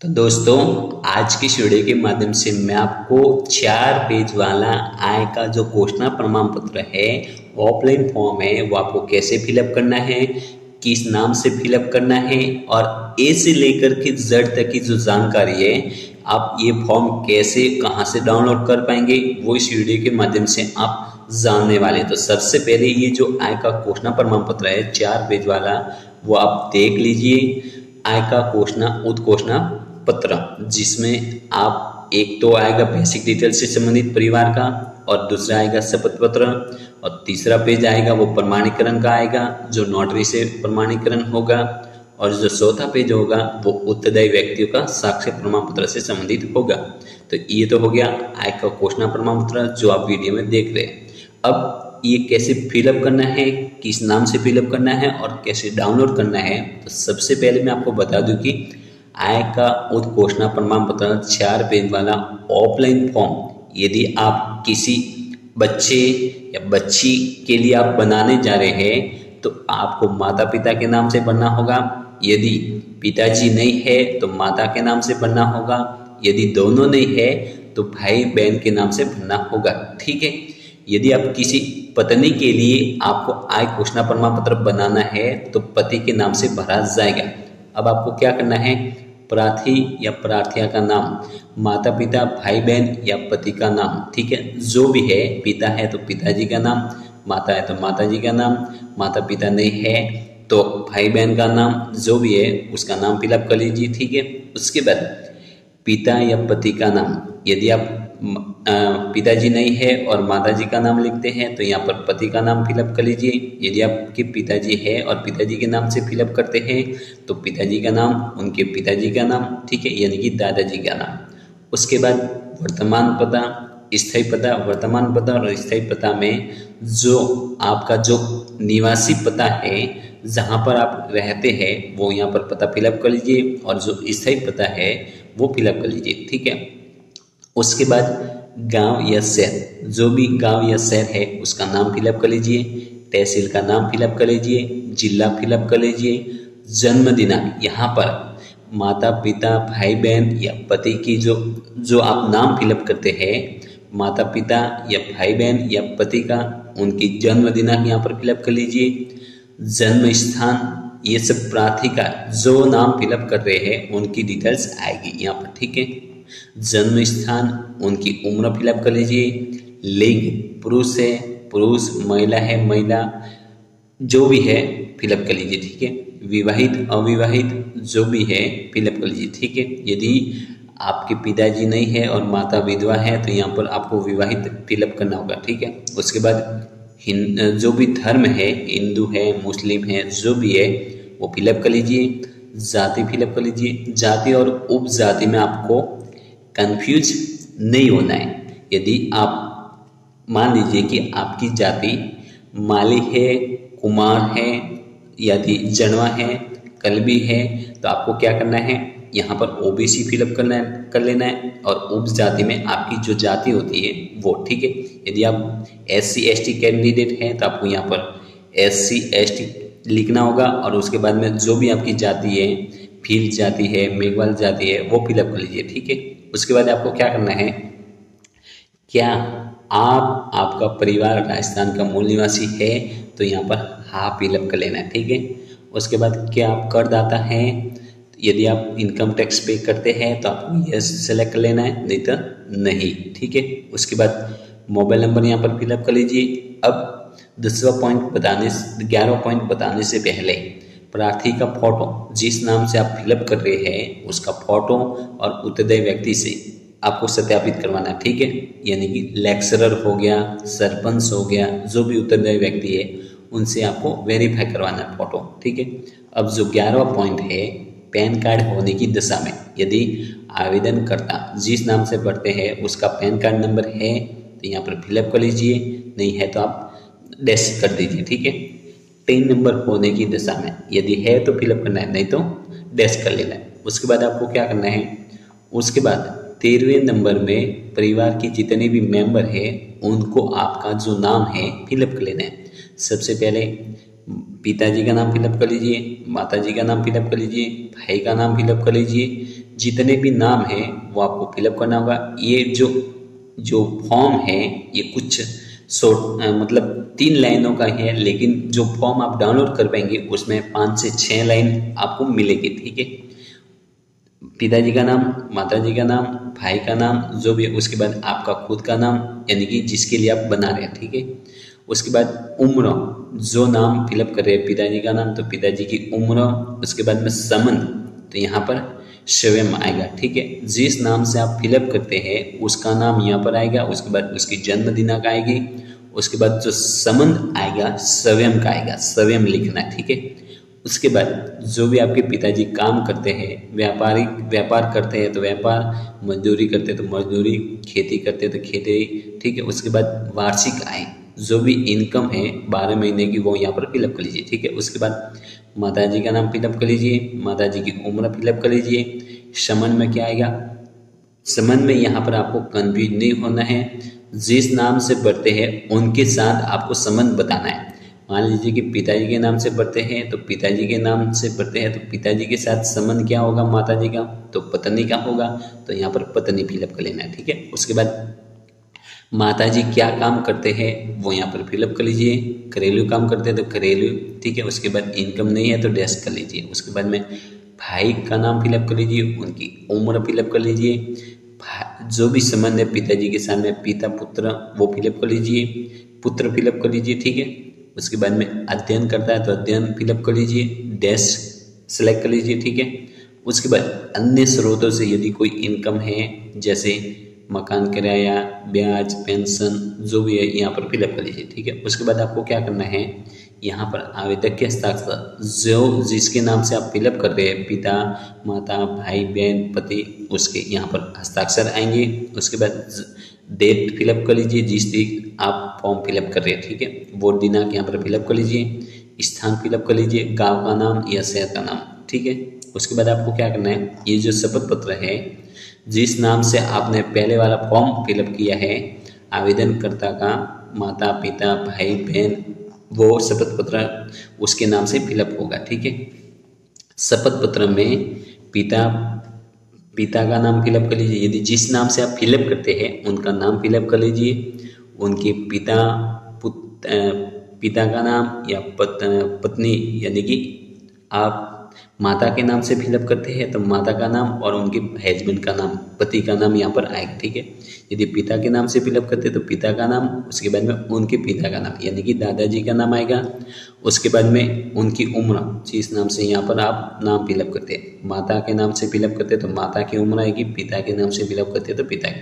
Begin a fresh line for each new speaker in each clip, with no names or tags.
तो दोस्तों, आज की इस वीडियो के माध्यम से मैं आपको 4 पेज वाला आय का जो घोषणा प्रमाण पत्र है, ऑफलाइन फॉर्म है, वो आपको कैसे फिलअप करना है, किस नाम से फिलअप करना है और ए से लेकर के जेड तक की जो जानकारी है, आप ये फॉर्म कैसे कहाँ से डाउनलोड कर पाएंगे, वो इस वीडियो के माध्यम से आप जानने वाले। तो सबसे पहले ये जो आय का घोषणा प्रमाण पत्र है 4 पेज वाला, वो आप देख लीजिए। आय का उद्घोषणा पत्र, जिसमें आप एक तो आएगा बेसिक डिटेल से संबंधित परिवार का, और दूसरा आएगा शपथ पत्र, और तीसरा पेज आएगा वो प्रमाणीकरण का आएगा, जो नोटरी से प्रमाणीकरण होगा, और जो चौथा पेज होगा वो उत्तरदायी व्यक्तियों का साक्ष्य प्रमाण पत्र से संबंधित होगा। तो ये तो हो गया आय का घोषणा प्रमाण पत्र जो आप वीडियो में देख रहे हैं। अब ये कैसे फिलअप करना है, किस नाम से फिलअप करना है और कैसे डाउनलोड करना है, तो सबसे पहले मैं आपको बता दूं कि आय का उद्घोषणा प्रमाण पत्र 4 पेज वाला ऑफलाइन फॉर्म यदि आप किसी बच्चे या बच्ची के लिए आप बनाने जा रहे हैं तो आपको माता पिता के नाम से बनना होगा। यदि पिताजी नहीं है तो माता के नाम से बनना होगा। यदि दोनों नहीं है तो भाई बहन के नाम से बनना होगा। ठीक है। यदि आप किसी पत्नी के लिए आपको आय घोषणा प्रमाण पत्र बनाना है तो पति के नाम से भरा जाएगा। अब आपको क्या करना है, प्रार्थी या प्रार्थिया का नाम, माता पिता, भाई बहन या पति का नाम, ठीक है, जो भी है, पिता है तो पिताजी का नाम, माता है तो माताजी का नाम, माता पिता नहीं है तो भाई बहन का नाम, जो भी है उसका नाम फिलअप कर लीजिए। ठीक है। उसके बाद पिता या पति का नाम, यदि आप पिताजी नहीं है और माताजी का नाम लिखते हैं तो यहाँ पर पति का नाम फिलअप कर लीजिए। यदि आपके पिताजी है और पिताजी के नाम से फिलअप करते हैं तो पिताजी का नाम, उनके पिताजी का नाम, ठीक है, यानी कि दादाजी का नाम। उसके बाद वर्तमान पता, स्थायी पता, वर्तमान पता और स्थायी पता में जो आपका जो निवासी पता है, जहाँ पर आप रहते हैं, वो यहाँ पर पता फिलअप कर लीजिए, और जो स्थायी पता है वो फिलअप कर लीजिए। ठीक है। उसके बाद गांव या शहर, जो भी गांव या शहर है उसका नाम फिलअप कर लीजिए, तहसील का नाम फिलअप कर लीजिए, जिला फिलअप कर लीजिए, जन्म दिनांक, यहाँ पर माता पिता, भाई बहन या पति की जो आप नाम फिलअप करते हैं, माता पिता या भाई बहन या पति का, उनकी जन्म दिनांक यहाँ पर फिलअप कर लीजिए। जन्म स्थान, ये सब प्रार्थी का जो नाम फिलअप कर रहे हैं उनकी डिटेल्स आएगी यहाँ पर। ठीक है। जन्म स्थान, उनकी उम्र फिलअप कर लीजिए। लिंग, पुरुष है पुरुष, महिला है महिला, जो भी है फिलअप कर लीजिए। ठीक है। विवाहित अविवाहित, जो भी है फिलअप कर लीजिए। ठीक है। यदि आपके पिताजी नहीं है और माता विधवा है तो यहाँ पर आपको विवाहित फिलअप करना होगा। ठीक है। उसके बाद जो भी धर्म है, हिंदू है, मुस्लिम है, जो भी है वो फिलअप कर लीजिए। जाति फिलअप कर लीजिए। जाति और उपजाति में आपको कंफ्यूज नहीं होना है। यदि आप मान लीजिए कि आपकी जाति माली है, कुमार है, यदि जनवा है, कलबी है, तो आपको क्या करना है, यहाँ पर ओबीसी फिलअप कर लेना है, और उपजाति में आपकी जो जाति होती है वो। ठीक है। यदि आप SC ST कैंडिडेट हैं तो आपको यहाँ पर SC ST लिखना होगा, और उसके बाद में जो भी आपकी जाति है, भील जाति है, मेघवाल जाति है, वो फिलअप कर लीजिए। ठीक है। उसके बाद आपको क्या करना है, क्या आपका परिवार राजस्थान का मूल निवासी है तो यहाँ पर हाँ फिलअप कर लेना है। ठीक है। उसके बाद क्या आप करदाता हैं, यदि आप इनकम टैक्स पे करते हैं तो आपको यस सेलेक्ट कर लेना है, नहीं तो नहीं। ठीक है। उसके बाद मोबाइल नंबर यहाँ पर फिलअप कर लीजिए। अब 11 पॉइंट बताने से पहले प्रार्थी का फोटो, जिस नाम से आप फिलअप कर रहे हैं उसका फोटो और उत्तरदायी व्यक्ति से आपको सत्यापित करवाना है। ठीक है। यानी कि लेक्चरर हो गया, सरपंच हो गया, जो भी उत्तरदायी व्यक्ति है उनसे आपको वेरीफाई करवाना है फोटो। ठीक है। अब जो 11वां पॉइंट है, पैन कार्ड होने की दशा में यदि आवेदनकर्ता जिस नाम से पढ़ते हैं उसका पैन कार्ड नंबर है तो यहाँ पर फिलअप कर लीजिए, नहीं है तो आप डैश कर दीजिए। ठीक है। 3 नंबर होने की दशा में यदि है तो फिलअप करना है, नहीं तो डैश कर लेना है। उसके बाद आपको क्या करना है, उसके बाद 13वें नंबर में परिवार के जितने भी मेंबर हैं उनको आपका जो नाम है फिलअप कर लेना है। सबसे पहले पिताजी का नाम फिलअप कर लीजिए, माताजी का नाम फिलअप कर लीजिए, भाई का नाम फिलअप कर लीजिए, जितने भी नाम हैं वो आपको फिलअप करना होगा। ये जो फॉर्म है ये कुछ मतलब 3 लाइनों का है, लेकिन जो फॉर्म आप डाउनलोड कर पाएंगे उसमें 5 से 6 लाइन आपको मिलेगी। ठीक है, पिताजी का नाम, माताजी का नाम, भाई का नाम जो भी है, उसके बाद आपका खुद का नाम यानी कि जिसके लिए आप बना रहे हैं। ठीक है, उसके बाद उम्र, जो नाम फिलअप कर रहे हैं, पिताजी का नाम तो पिताजी की उम्र, उसके बाद में संबंध तो यहाँ पर स्वयं आएगा। ठीक है, जिस नाम से आप फिलअप करते हैं उसका नाम यहाँ पर आएगा, उसके बाद उसकी जन्म दिनांक आएगी, उसके बाद जो संबंध आएगा स्वयं का आएगा, स्वयं लिखना है। ठीक है, उसके बाद जो भी आपके पिताजी काम करते हैं, व्यापार करते हैं तो व्यापार, मजदूरी करते हैं तो मजदूरी, खेती करते हैं तो खेती। ठीक है, उसके बाद वार्षिक आय, जो भी इनकम है 12 महीने की वो यहाँ पर फिलअप कर लीजिए। ठीक है, उसके बाद माताजी का नाम फिलअप कर लीजिए, माताजी की उम्र फिलअप कर लीजिए। संबंध में क्या आएगा, संबंध में यहाँ पर आपको कंफ्यूज नहीं होना है, जिस नाम से बढ़ते हैं उनके साथ आपको संबंध बताना है। मान लीजिए कि पिताजी के नाम से बढ़ते हैं तो पिताजी के नाम से बढ़ते हैं तो पिताजी के साथ संबंध क्या होगा, माताजी का तो पत्नी का होगा, तो यहाँ पर पत्नी फिलअप कर लेना है। ठीक है, उसके बाद माताजी क्या काम करते हैं वो यहाँ पर फिलअप कर लीजिए, घरेलू काम करते हैं तो घरेलू। ठीक है, उसके बाद इनकम नहीं है तो डैश कर लीजिए। उसके बाद में भाई का नाम फिलअप कर लीजिए, उनकी उम्र फिलअप कर लीजिए, जो भी संबंध है पिताजी के सामने, पिता पुत्र वो फिलअप कर लीजिए, पुत्र फिलअप कर लीजिए। ठीक है, उसके बाद में अध्ययन करता है तो अध्ययन फिलअप कर लीजिए, डैश सेलेक्ट कर लीजिए। ठीक है, उसके बाद अन्य स्रोतों से यदि कोई इनकम है जैसे मकान किराया, ब्याज, पेंशन जो भी है यहाँ पर फिलअप कर लीजिए। ठीक है, उसके बाद आपको क्या करना है, यहाँ पर आवेदक के हस्ताक्षर, जो जिसके नाम से आप फिलअप कर रहे हैं, पिता, माता, भाई, बहन, पति, उसके यहाँ पर हस्ताक्षर आएंगे। उसके बाद डेट फिलअप कर लीजिए, जिस दिन आप फॉर्म फिलअप कर रहे हैं। ठीक है, वोट दिनांक यहाँ पर फिलअप कर लीजिए, स्थान फिलअप कर लीजिए, गांव का नाम या शहर का नाम। ठीक है, उसके बाद आपको क्या करना है, ये जो शपथ पत्र है जिस नाम से आपने पहले वाला फॉर्म फिलअप किया है, आवेदनकर्ता का माता, पिता, भाई, बहन, वो शपथ पत्र उसके नाम से फिलअप होगा। ठीक है, शपथ पत्र में पिता का नाम फिलअप कर लीजिए, यदि जिस नाम से आप फिलअप करते हैं उनका नाम फिलअप कर लीजिए, उनके पिता का नाम या पत्नी यानी कि आप माता के नाम से फिलअप करते हैं तो माता का नाम और उनके हस्बैंड का नाम, पति का नाम यहाँ पर आएगा। ठीक है, यदि पिता के नाम से फिलअप करते हैं तो पिता का नाम, उसके बाद में उनके पिता का नाम यानी कि दादाजी का नाम आएगा, उसके बाद में उनकी उम्र, जिस नाम से यहाँ पर आप नाम फिलअप करते हैं, माता के नाम से फिलअप करते हैं तो माता की उम्र आएगी, पिता के नाम से फिलअप करते हैं तो पिता की।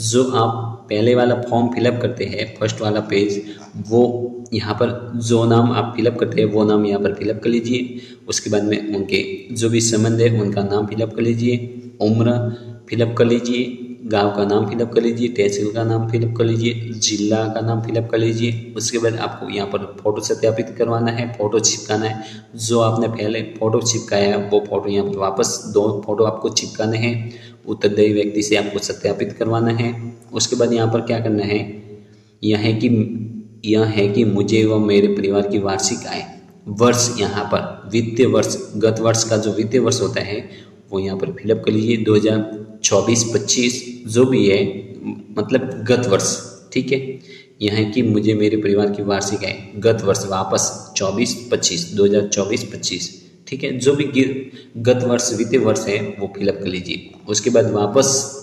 जो आप पहले वाला फॉर्म फिलअप करते हैं, फर्स्ट वाला पेज, वो यहाँ पर जो नाम आप फिलअप करते हैं वो नाम यहाँ पर फिलअप कर लीजिए। उसके बाद में उनके जो भी संबंध है उनका नाम फिलअप कर लीजिए, उम्र फिलअप कर लीजिए, गांव का नाम फिलअप कर लीजिए, तहसील का नाम फिलअप कर लीजिए, जिला का नाम फिलअप कर लीजिए। उसके बाद आपको यहाँ पर फोटो सत्यापित करवाना है, फोटो चिपकाना है, जो आपने पहले फोटो चिपकाया है वो फोटो यहाँ पर वापस 2 फोटो आपको चिपकाने हैं, उत्तरदायी व्यक्ति से आपको सत्यापित करवाना है। उसके बाद यहाँ पर क्या करना है, यह है कि मुझे व मेरे परिवार की वार्षिक आय, वर्ष यहाँ पर वित्तीय वर्ष, गत वर्ष का जो वित्तीय वर्ष होता है वो यहाँ पर फिलअप कर लीजिए, 2024-25 जो भी है, मतलब गत वर्ष। ठीक है, यह है कि मुझे मेरे परिवार की वार्षिक आय गत वर्ष वापस 2024-25। ठीक है, जो भी गत वर्ष वित्तीय वर्ष है वो फिलअप कर लीजिए। उसके बाद वापस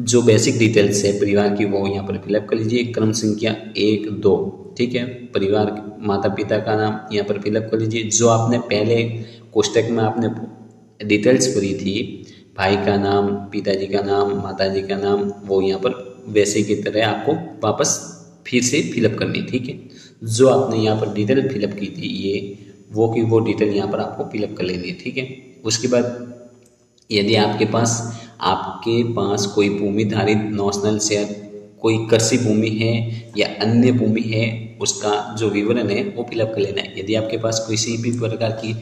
जो बेसिक डिटेल्स है परिवार की वो यहाँ पर फिलअप कर लीजिए, क्रम संख्या 1, 2। ठीक है, परिवार, माता पिता का नाम यहाँ पर फिलअप कर लीजिए, जो आपने पहले कोष्टक में आपने डिटेल्स भरी थी, भाई का नाम, पिताजी का नाम, माताजी का नाम, वो यहाँ पर वैसे की तरह आपको वापस फिर से फिलअप करनी। ठीक है, जो आपने यहाँ पर डिटेल फिलअप की थी ये वो डिटेल यहाँ पर आपको फिलअप कर लेनी है। ठीक है, उसके बाद यदि आपके पास कोई भूमि धारित नेशनल शेयर, कोई कृषि भूमि है या अन्य भूमि है, उसका जो विवरण है वो फिलअप कर लेना है। यदि आपके पास किसी भी प्रकार की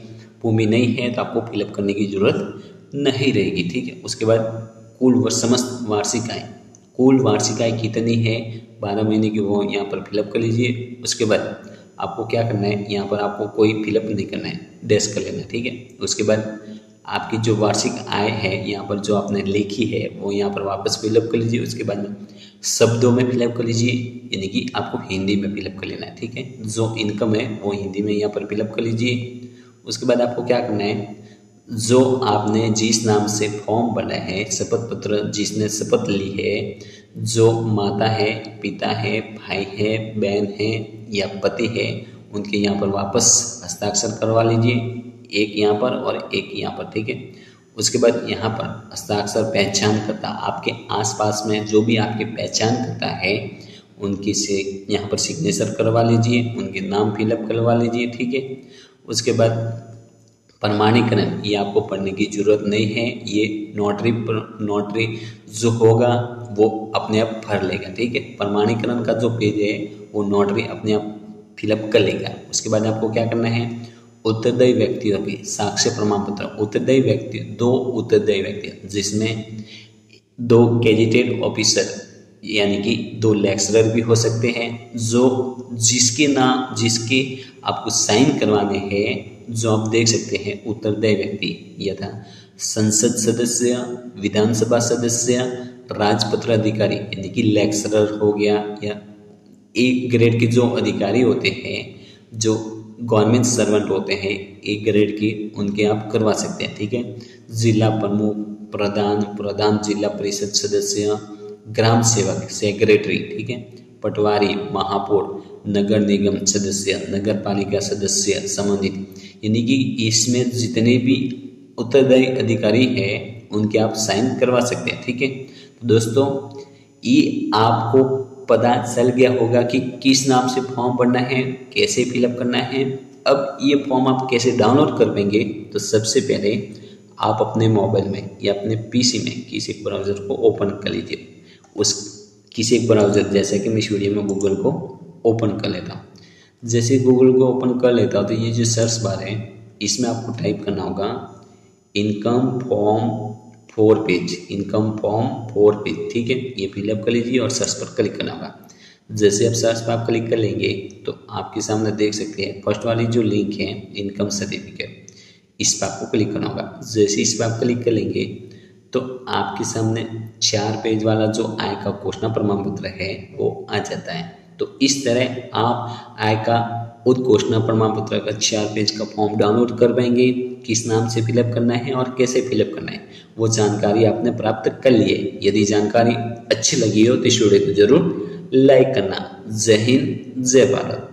भूमि नहीं है तो आपको फिलअप करने की जरूरत नहीं रहेगी। ठीक है, उसके बाद समस्त वार्षिक आय, कुल वार्षिक आय कितनी है 12 महीने की वो यहाँ पर फिलअप कर लीजिए। उसके बाद आपको क्या करना है, यहाँ पर आपको कोई फिलअप नहीं करना है, डैश कर लेना है। ठीक है, उसके बाद आपकी जो वार्षिक आय है यहाँ पर जो आपने लिखी है वो यहाँ पर वापस फिलअप कर लीजिए। उसके बाद में शब्दों में फिलअप कर लीजिए, यानी कि आपको हिंदी में फिलअप कर लेना है, ठीक है। जो इनकम है वो हिंदी में यहाँ पर फिलअप कर लीजिए। उसके बाद आपको क्या करना है, जो आपने जिस नाम से फॉर्म भरा है, शपथ पत्र जिसने शपथ ली है, जो माता है, पिता है, भाई है, बहन है या पति है, उनके यहाँ पर वापस हस्ताक्षर करवा लीजिए, एक यहाँ पर और एक यहाँ पर, ठीक है। उसके बाद यहाँ पर हस्ताक्षर पहचान करता, आपके आसपास में जो भी आपके पहचान करता है उनकी से यहाँ पर सिग्नेचर करवा लीजिए, उनके नाम फिलअप करवा लीजिए, ठीक है। उसके बाद प्रमाणीकरण, ये आपको पढ़ने की जरूरत नहीं है, ये नोटरी जो होगा वो अपने आप भर लेगा, ठीक है। प्रमाणीकरण का जो पेज है वो नोटरी अपने आप फिलअप कर लेगा। उसके बाद आपको क्या करना है, उत्तरदायी व्यक्तियों की साक्ष्य प्रमाण पत्र, उत्तरदायी व्यक्ति, 2 उत्तरदायी व्यक्ति जिसमें 2 गेजेटेड ऑफिसर यानी कि 2 लेक्चरर भी हो सकते हैं, जो जिसके आपको साइन करवाने हैं, जो आप देख सकते हैं उत्तरदायी व्यक्ति यथा संसद सदस्य, विधानसभा सदस्य, राजपत्र अधिकारी यानी कि लेक्चरर हो गया, या एक ग्रेड के जो अधिकारी होते हैं, जो गवर्नमेंट सर्वेंट होते हैं एक ग्रेड की, उनके आप करवा सकते हैं, ठीक है। जिला प्रमुख, प्रधान जिला परिषद सदस्य, ग्राम सेवक सेक्रेटरी, ठीक है, पटवारी, महापौर, नगर निगम सदस्य, नगर पालिका सदस्य संबंधित, यानी कि इसमें जितने भी उत्तरदायी अधिकारी हैं उनके आप साइन करवा सकते हैं, ठीक है। तो दोस्तों ये आपको पता चल गया होगा कि किस नाम से फॉर्म भरना है, कैसे फिलअप करना है। अब ये फॉर्म आप कैसे डाउनलोड कर पाएंगे, तो सबसे पहले आप अपने मोबाइल में या अपने पीसी में किसी ब्राउज़र को ओपन कर लीजिए। उस किसी एक ब्राउज़र, जैसे कि मैं इस वीडियो में गूगल को ओपन कर लेता हूँ। जैसे गूगल को ओपन कर लेता हूँ तो ये जो सर्च बार है इसमें आपको टाइप करना होगा income form 4 page, income form 4 page, ठीक है। ये फिलअप कर लीजिए और सर्च पर क्लिक करना होगा। जैसे आप सर्च पर आप क्लिक कर लेंगे तो आपके सामने देख सकते हैं फर्स्ट वाली जो लिंक है इनकम सर्टिफिकेट, इस पर आपको क्लिक करना होगा। जैसे इस पर आप क्लिक कर लेंगे तो आपके सामने 4 पेज वाला जो आय का घोषणा प्रमाण पत्र है वो आ जाता है। तो इस तरह आप आय का उद्घोषणा प्रमाण पत्र का 4 पेज का फॉर्म डाउनलोड कर पाएंगे। किस नाम से फिलअप करना है और कैसे फिलअप करना है वो जानकारी आपने प्राप्त कर ली है। यदि जानकारी अच्छी लगी हो तो इस वीडियो को जरूर लाइक करना। जय हिंद, जय भारत।